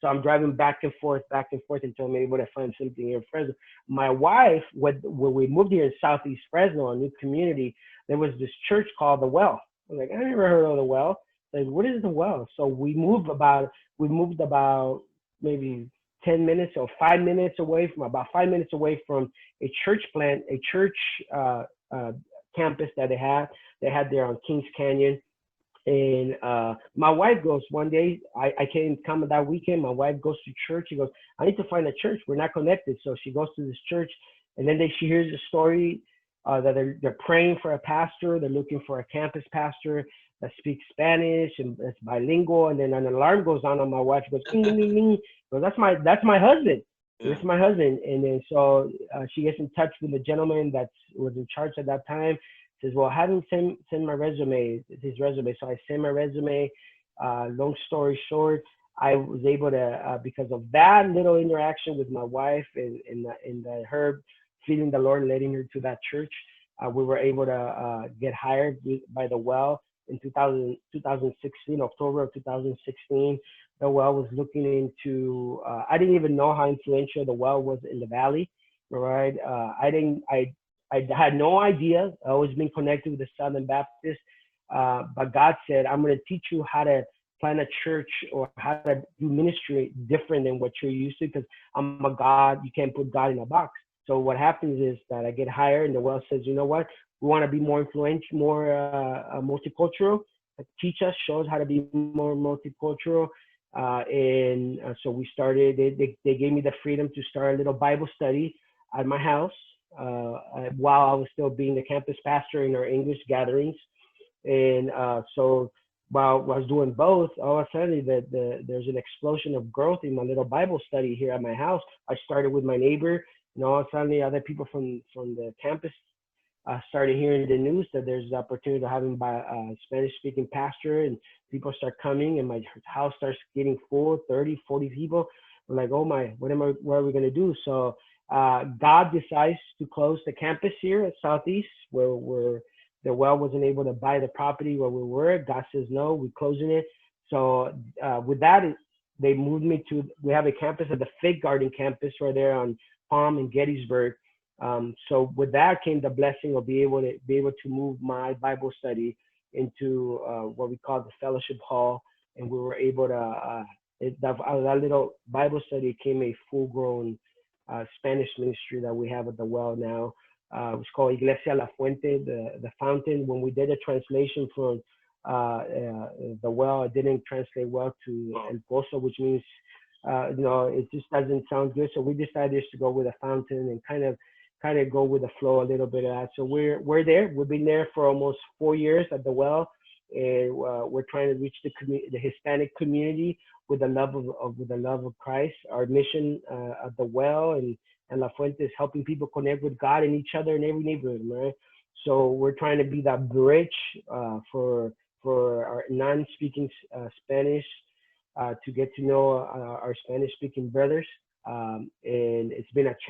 So I'm driving back and forth until I'm able to find something here in Fresno. My wife, when we moved here in Southeast Fresno, a new community, there was this church called the Well. I was like, I never heard of the Well. Like, what is the Well? So we moved about maybe 10 minutes or 5 minutes away from about 5 minutes away from a church plant, a church uh, campus that they had. They had there on Kings Canyon. And my wife goes one day, I can't come that weekend. My wife goes to church. She goes, I need to find a church. We're not connected. So she goes to this church, and then she hears a story that they're praying for a pastor. They're looking for a campus pastor that speaks Spanish and that's bilingual. And then an alarm goes on my wife. She goes, ding, ding, ding, ding. Well, that's my husband. Yeah. This is my husband. And then so she gets in touch with the gentleman that was in charge at that time. Says, well, have him send my resume, his resume. So I sent my resume. Long story short, I was able to, because of that little interaction with my wife and her feeling the Lord leading her to that church, we were able to get hired by the Well in 2016, October of 2016. The Well was looking into, I didn't even know how influential the Well was in the Valley, right? I had no idea. I always been connected with the Southern Baptist, but God said, I'm going to teach you how to plant a church or how to do ministry different than what you're used to, because I'm a God. You can't put God in a box. So what happens is that I get hired, and the Well says, you know what? We want to be more influential, more multicultural. Teach us, show us how to be more multicultural. So we started, they gave me the freedom to start a little Bible study at my house. While I was still being the campus pastor in our English gatherings. And so while I was doing both, all of a sudden there's an explosion of growth in my little Bible study here at my house. I started with my neighbor, and all of a sudden other people from the campus started hearing the news that there's the opportunity to have him by a Spanish-speaking pastor, and people start coming, and my house starts getting full, 30, 40 people. I'm like, oh my, what are we going to do? So God decides to close the campus here at Southeast, where the Well wasn't able to buy the property where we were. God says, no, we're closing it. So with that, they moved me we have a campus at the Fig Garden campus right there on Palm and Gettysburg. So with that came the blessing of being able to move my Bible study into what we call the fellowship hall. And we were able to, that little Bible study became a full-grown Spanish ministry that we have at the Well now. It's called Iglesialafuente, the fountain. When we did a translation from the Well, it didn't translate well to El Pozo, which means, it just doesn't sound good. So we decided to go with a fountain and kind of go with the flow a little bit of that. So we're there. We've been there for almost 4 years at the Well, and we're trying to reach the Hispanic community with the love of Christ. Our mission at the Well and La Fuente is helping people connect with God and each other in every neighborhood, right? So we're trying to be that bridge for our non-speaking Spanish to get to know our Spanish-speaking brothers. And it's been a challenge.